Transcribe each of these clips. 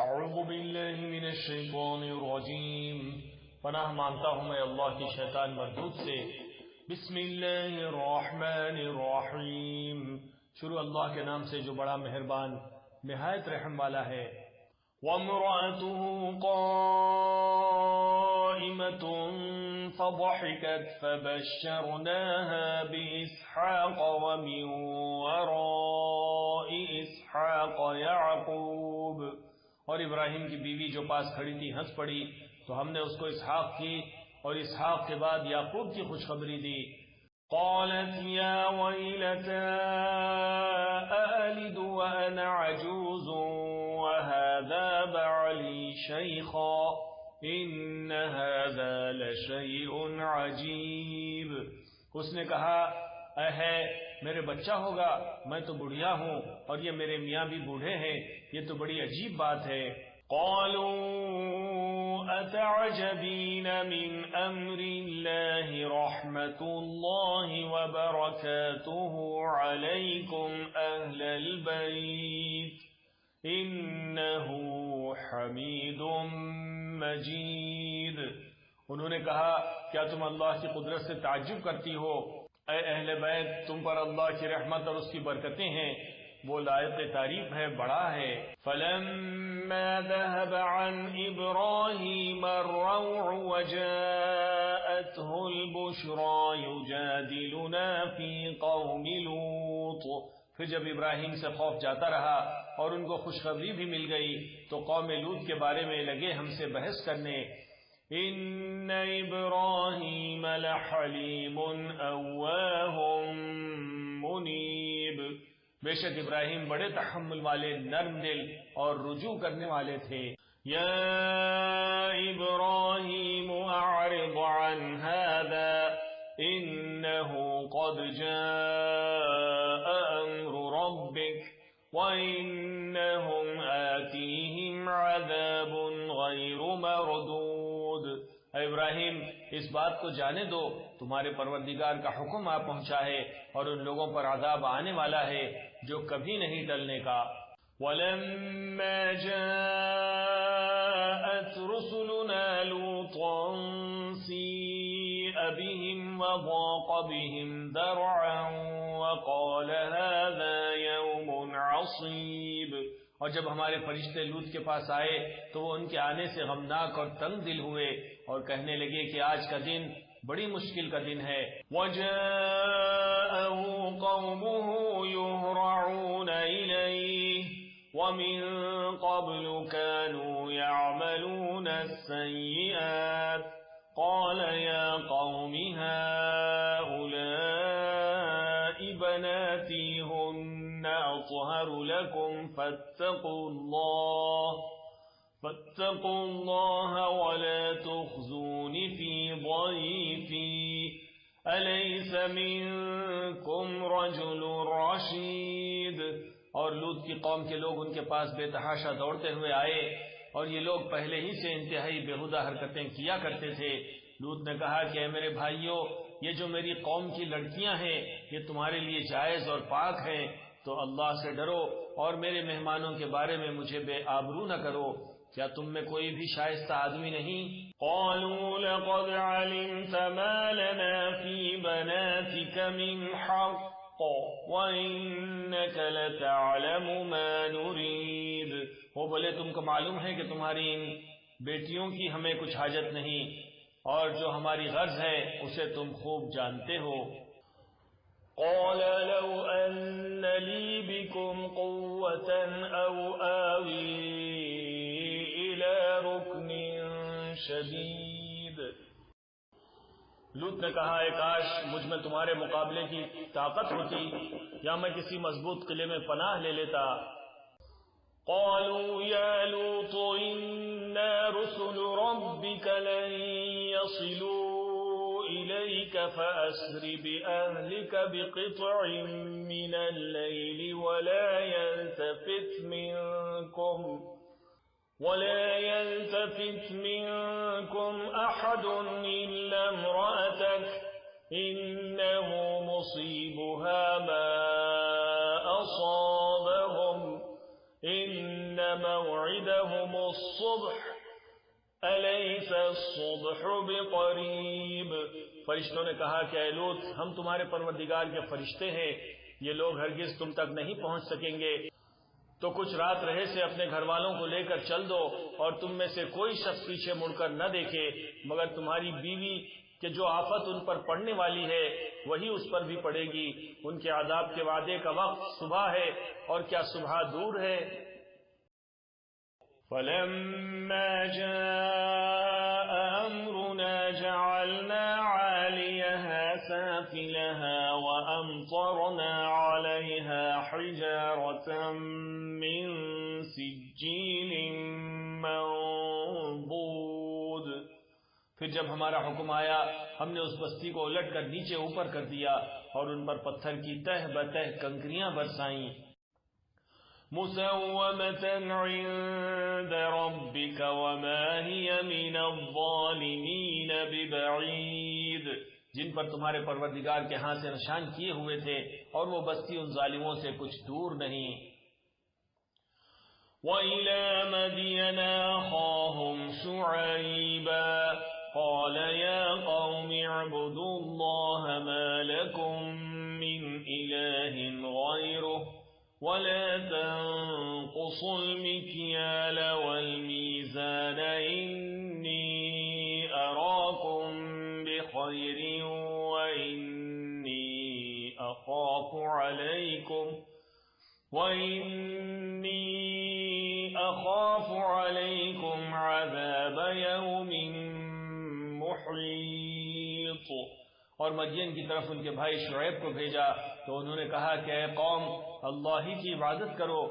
اعوذ باللہ من الشیطان الرجیم، پناہ مانگتا ہوں میں اللہ کی شیطان مردود سے۔ بسم اللہ الرحمن الرحیم، شروع اللہ کے نام سے جو بڑا مہربان نہایت رحم والا ہے۔ وامرأته قائمة فضحكت فبشرناها بإسحاق ومن وراء إسحاق يعقوب، اور ابراہیم کی بیوی جو پاس کھڑی تھی ہنس پڑی تو ہم نے اس کو اسحاق کی اور اسحاق کے بعد یعقوب کی خوشخبری دی۔ قالت یا ویلتا أألد وأنا عجوز وهذا بعلی شیخا إن هذا لشیء عجیب۔ اس نے کہا اے ہے میرے بچہ ہوگا، میں تو بڑھیا ہوں اور یہ میرے میاں بھی بوڑھے ہیں، یہ تو بڑی عجیب بات ہے۔ قالوا اتعجبین من امر اللہ رحمت اللہ وبرکاتہ علیکم اہل البیت انہ حمید مجید۔ انہوں نے کہا کیا تم اللہ کی قدرت سے تعجب کرتی ہو؟ اے اہل بیت، تم پر اللہ کی رحمت اور اس کی برکتیں ہیں، وہ لائق تعریف ہے، بڑا ہے۔ فلما ذهب عن ابراہیم الروع وجاءته البشرى يجادلنا في قوم لوط، پھر جب ابراہیم سے خوف جاتا رہا اور ان کو خوشخبری بھی مل گئی تو قوم لوط کے بارے میں لگے ہم سے بحث کرنے۔ ان ابراہیم لحلیم اواہ منیب، بے شک ابراہیم بڑے تحمل والے، نرم دل اور رجوع کرنے والے تھے۔ یا ابراہیم اعرض عن هذا انہ قد جاء امر ربک وانہم آتیہم عذاب غیر مردود۔ اے ابراہیم اس بات کو جانے دو تمہارے پروردگار کا حکم آ پہنچا ہے اور ان لوگوں پر عذاب آنے والا ہے جو کبھی نہیں ٹلنے کا۔ وَلَمَّا جَاءَتْ رُسُلُنَا لُوطًا سِيءَ بِهِمْ وَضَاقَ بِهِمْ ذَرْعًا وَقَالَ هَذَا يَوْمٌ عَصِيبٌ، اور جب ہمارے فرشتے لوط کے پاس آئے تو وہ ان کے آنے سے غمناک اور تنگ دل ہوئے اور کہنے لگے کہ آج کا دن بڑی مشکل کا دن ہے۔ وَجَاءَهُ قَوْمُهُ يُهْرَعُونَ إِلَيْهِ وَمِن قَبْلُ كَانُوا يَعْمَلُونَ السَّيِّئَاتِ قَالَ يَا قَوْمِ هَٰؤُلَاءِ بَنَاتِي هُنَّ أَطْهَرُ لَكُمْ فاتقوا الله ولا تخزون في ضيفي أليس منكم رجل رشيد۔ اور لوط کی قوم کے لوگ ان کے پاس بے تحاشا دوڑتے ہوئے آئے اور یہ لوگ پہلے ہی سے انتہائی بےہودہ حرکتیں کیا کرتے تھے۔ لوط نے کہا کہ اے میرے بھائیو، یہ جو میری قوم کی لڑکیاں ہیں یہ تمہارے لیے جائز اور پاک ہیں، تو اللہ سے ڈرو اور میرے مہمانوں کے بارے میں مجھے بے آبرو نہ کرو۔ کیا تم میں کوئی بھی شائستہ آدمی نہیں؟ قالوا لقد علمت ما لنا في بناتك من حق وإنك لتعلم ما نريد، وہ بولے تم کو معلوم ہے کہ تمہاری ان بیٹیوں کی ہمیں کچھ حاجت نہیں اور جو ہماری غرض ہے اسے تم خوب جانتے ہو۔ قال لو أن لي بكم قوة أو آوي إلى ركن شديد، لوط نے کہا اے کاش مجھ میں تمہارے مقابلے کی طاقت ہوتی یا میں کسی مضبوط قلعے میں پناہ لے لیتا۔ قالوا يا لوط إنا رسل ربك لن يصلوا إليك فأسر بأهلك بقطع من الليل ولا يلتفت منكم أحد إلا امرأتك إنه مصيبها ما أصابهم إن موعدهم لهم الصبح أليس الصبح بقریب۔ فرشتوں نے کہا کہ اے لوط، ہم تمہارے پروردگار کے فرشتے ہیں، یہ لوگ ہرگز تم تک نہیں پہنچ سکیں گے، تو کچھ رات رہے سے اپنے گھر والوں کو لے کر چل دو، اور تم میں سے کوئی شخص پیچھے مڑ کر نہ دیکھے مگر تمہاری بیوی کہ جو آفت ان پر پڑنے والی ہے وہی اس پر بھی پڑے گی۔ ان کے عذاب کے وعدے کا وقت صبح ہے، اور کیا صبح دور ہے؟ فَلَمَّا جَاءَ أَمْرُنَا جَعَلْنَا عَالِيَهَا سَافِلَهَا وَأَمْطَرْنَا عَلَيْهَا حِجَارَةً مِّن سِجِّيلٍ مَّنضُودٍ۔ پھر جب ہمارا حکم آیا ہم نے اس بستی کو الٹ کر نیچے اوپر کر دیا اور ان پر پتھر کی تہ بتہ کنکریاں برسائیں۔ مُسَوَّمَةً عِندَ رَبِّكَ وَمَا هِيَ مِنَ الظَّالِمِينَ بِبَعِيدٍ، جن پر تمہارے پروردگار کے ہاں سے نشان کیے ہوئے تھے، اور وہ بستی ان ظالموں سے کچھ دور نہیں۔ وَإِلَى مَدْيَنَ أَخَاهُمْ شُعَيْبًا قَالَ يَا قَوْمِ اعْبُدُوا اللَّهَ مَا لَكُمْ مِنْ إِلَٰهٍ غَيْرُهُ وَلَا تَنقُصُوا الْمِكْيَالَ وَالْمِيزَانَ إِنِّي أَرَاكُمْ بِخَيْرٍ وَإِنِّي أَخَافُ عَلَيْكُمْ عَذَابَ يَوْمٍ مُحِيطٍ۔ اور مدین کی طرف ان کے بھائی شعیب کو بھیجا تو انہوں نے کہا کہ اے قوم، اللہ ہی کی عبادت کرو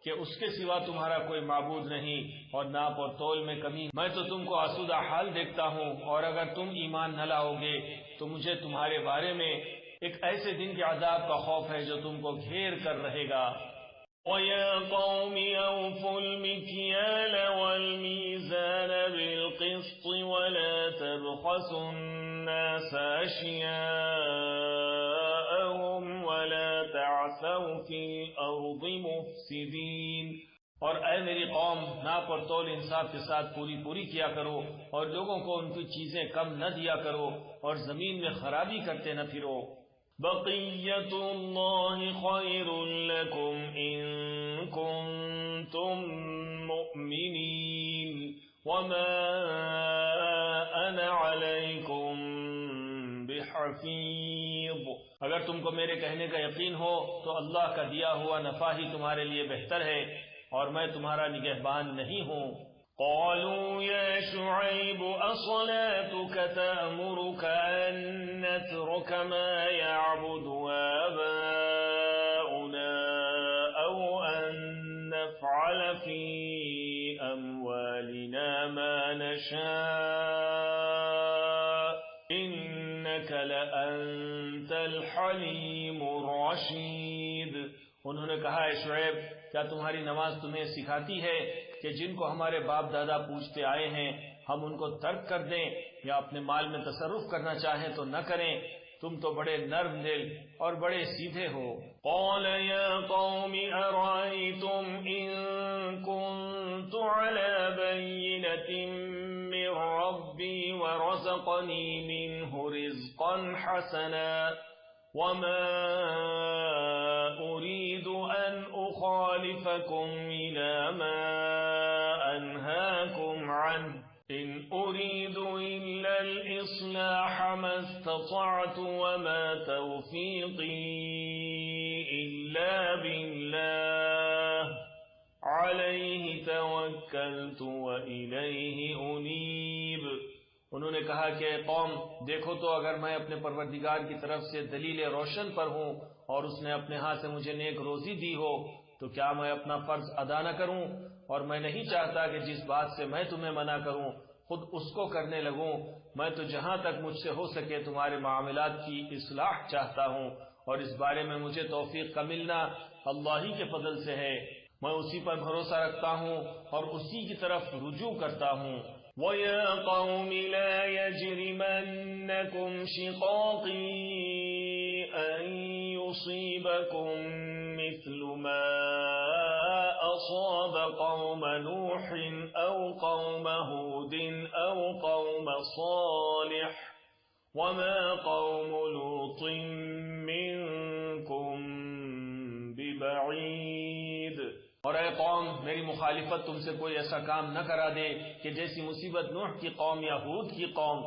کہ اس کے سوا تمہارا کوئی معبود نہیں، اور ناپ اور تول میں کمی۔ میں تو تم کو آسودہ حال دیکھتا ہوں، اور اگر تم ایمان نہ لاؤ گے تو مجھے تمہارے بارے میں ایک ایسے دن کے عذاب کا خوف ہے جو تم کو گھیر کر رہے گا۔ وَيَا قَوْمِ أَوْفُوا الْمِكْيَالَ وَالْمِيزَانَ بِالْقِسْطِ وَلَا تَبْخَسُوا النَّاسَ أَشْيَاءَهُمْ وَلَا تَعْثَوْا فِي الْأَرْضِ مُفْسِدِينَ۔ اور اے میری قوم، ناپ اور تول انصاف کے ساتھ پوری کیا کرو، اور لوگوں کو ان کی چیزیں کم نہ دیا کرو، اور زمین میں خرابی کرتے نہ پھرو۔ بقیت اللہ خیر لکم ان کنتم مؤمنین وما انا علیکم بحفیظ۔ اگر تم کو میرے کہنے کا یقین ہو تو اللہ کا دیا ہوا نفع ہی تمہارے لیے بہتر ہے، اور میں تمہارا نگہبان نہیں ہوں۔ قالوا يا شعيب أصلاتك تأمرك أن نترك ما يعبد آباؤنا أو أن نفعل في أموالنا ما نشاء إنك لأنت الحليم الرشيد۔ انہوں نے کہا اے شعیب، کیا تمہاری نماز تمہیں سکھاتی ہے کہ جن کو ہمارے باپ دادا پوچھتے آئے ہیں ہم ان کو ترک کر دیں، یا اپنے مال میں تصرف کرنا چاہیں تو نہ کریں؟ تم تو بڑے نرم دل اور بڑے سیدھے ہو۔ قال یا قوم ارأيتم ان كنت على بينة من ربي ورزقني منه رزقا حسنا وما أريد أن أخالفكم إلى ما أنهاكم عنه إن أريد إلا الإصلاح ما استطعت وما توفيقي إلا بالله عليه توكلت وإليه أنيب۔ انہوں نے کہا کہ اے قوم، دیکھو تو اگر میں اپنے پروردگار کی طرف سے دلیل روشن پر ہوں اور اس نے اپنے ہاتھ سے مجھے نیک روزی دی ہو تو کیا میں اپنا فرض ادا نہ کروں؟ اور میں نہیں چاہتا کہ جس بات سے میں تمہیں منع کروں خود اس کو کرنے لگوں۔ میں تو جہاں تک مجھ سے ہو سکے تمہارے معاملات کی اصلاح چاہتا ہوں، اور اس بارے میں مجھے توفیق کا ملنا اللہ ہی کے فضل سے ہے۔ میں اسی پر بھروسہ رکھتا ہوں اور اسی کی طرف رجوع کرتا ہوں۔ وَيَا قَوْمِ لَا يَجْرِمَنَّكُمْ شِقَاقِي أَن يُصِيبَكُم مِّثْلُ مَا أصاب قوم نوح أو قوم هود أو قوم صالح وما قوم لوط منكم ببعید۔ اور اے قوم، میری مخالفت تم سے کوئی ایسا کام نہ کرا دے کہ جیسی مصیبت نوح کی قوم یا ہود کی قوم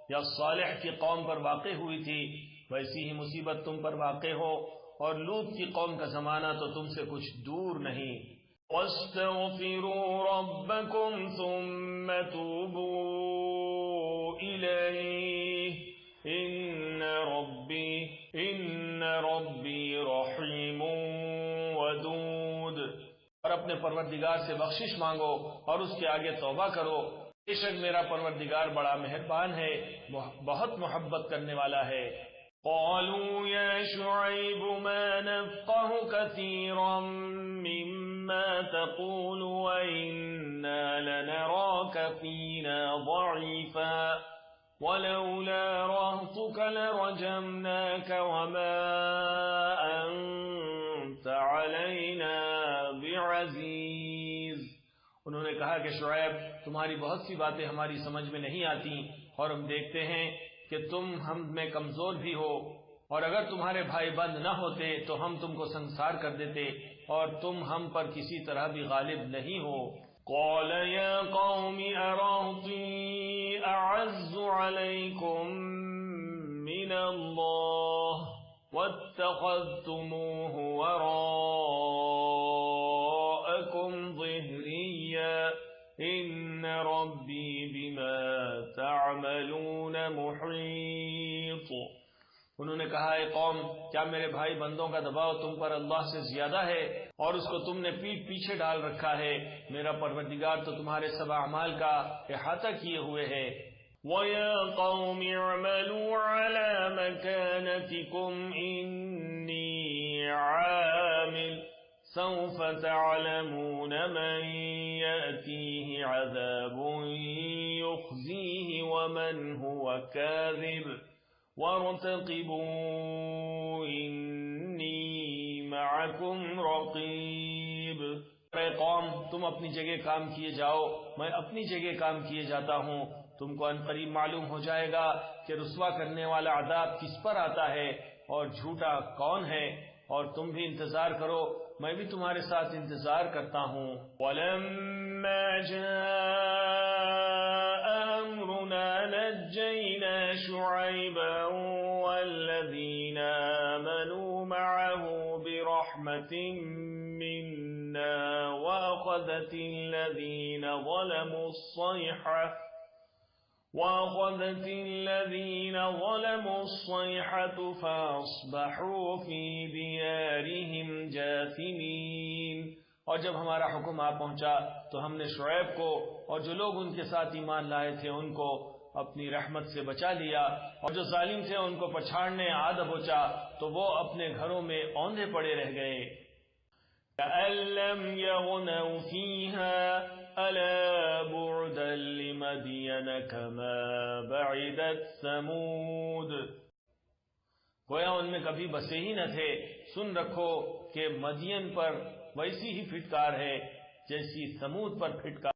یا صالح کی قوم پر واقع ہوئی تھی ویسی ہی مصیبت تم پر واقع ہو، اور لوط کی قوم کا زمانہ تو تم سے کچھ دور نہیں۔ وَاسْتَغْفِرُوا رَبَّكُمْ ثُمَّ تُوبُوا إِلَيْهِ إِنَّ رَبِّي رَحِيمٌ وَدُودٌ۔ اور اپنے پروردگار سے بخشش مانگو اور اس کے آگے توبہ کرو، بے شک میرا پروردگار بڑا مہربان ہے، بہت محبت کرنے والا ہے۔ قالوا يا شعيب ما نفقه كثيرا مما تقول وإنا لنراك فينا ضعيفا ولولا رهطك لرجمناك وما أنت علينا بعزيز۔ انہوں نے کہا کہ شعیب، تمہاری بہت سی باتیں ہماری سمجھ میں نہیں آتی، اور ہم دیکھتے ہیں کہ تم ہم میں کمزور بھی ہو، اور اگر تمہارے بھائی بند نہ ہوتے تو ہم تم کو سنسار کر دیتے، اور تم ہم پر کسی طرح بھی غالب نہیں ہو۔ قال يا قوم أرهطي أعز عليكم من الله واتخذتموه وراءكم ظهريا إن ربي بما تعملون محيط۔ انہوں نے کہا، اے قوم، کیا میرے بھائی بندوں کا دباؤ تم پر اللہ سے زیادہ ہے اور اس کو تم نے پیٹھ پیچھے ڈال رکھا ہے؟ میرا پروردگار تو تمہارے سب اعمال کا احاطہ کیے ہوئے ہے۔ وَيَا قَوْمِ اعْمَلُوا عَلَى مَكَانَتِكُمْ إِنِّي عَامِلٌ سَوْفَ تَعْلَمُونَ مَنْ يَأْتِيهِ عَذَابٌ يُخْزِيهِ وَمَنْ هُوَ كَاذِبٌ وَارْتَقِبُوا إِنِّي مَعَكُمْ رَقِيبٌ۔ اے قوم، تم اپنی جگہ کام کیے جاؤ، میں اپنی جگہ کام کیے جاتا ہوں۔ تم کو عنقریب معلوم ہو جائے گا کہ رسوا کرنے والا عذاب کس پر آتا ہے اور جھوٹا کون ہے، اور تم بھی انتظار کرو، میں بھی تمہارے ساتھ انتظار کرتا ہوں۔ وَلَمَّا جَاءَ أَمْرُنَا نَجَّيْنَا شُعَيْبًا وَالَّذِينَ آمَنُوا مَعَهُ بِرَحْمَةٍ مِّنَّا وَأَخَذَتِ الَّذِينَ ظَلَمُوا الصَّيْحَةُ فَأَصْبَحُوا فِي دِيَارِهِمْ جَاثِمِينَ۔ اور جب ہمارا حکم آ پہنچا تو ہم نے شعیب کو اور جو لوگ ان کے ساتھ ایمان لائے تھے ان کو اپنی رحمت سے بچا لیا، اور جو ظالم تھے ان کو پچھاڑنے آ دبوچا تو وہ اپنے گھروں میں اوندھے پڑے رہ گئے۔ كَأَن لَّمْ يَغْنَوْا فِيهَا أَلَا بُعْدًا لِّمَدْيَنَ كَمَا بَعِدَتْ ثَمُودُ۔ گویا ان میں کبھی بسے ہی نہ تھے۔ سن رکھو کہ مدین پر ویسی ہی پھٹکار ہے جیسی ثمود پر پھٹکار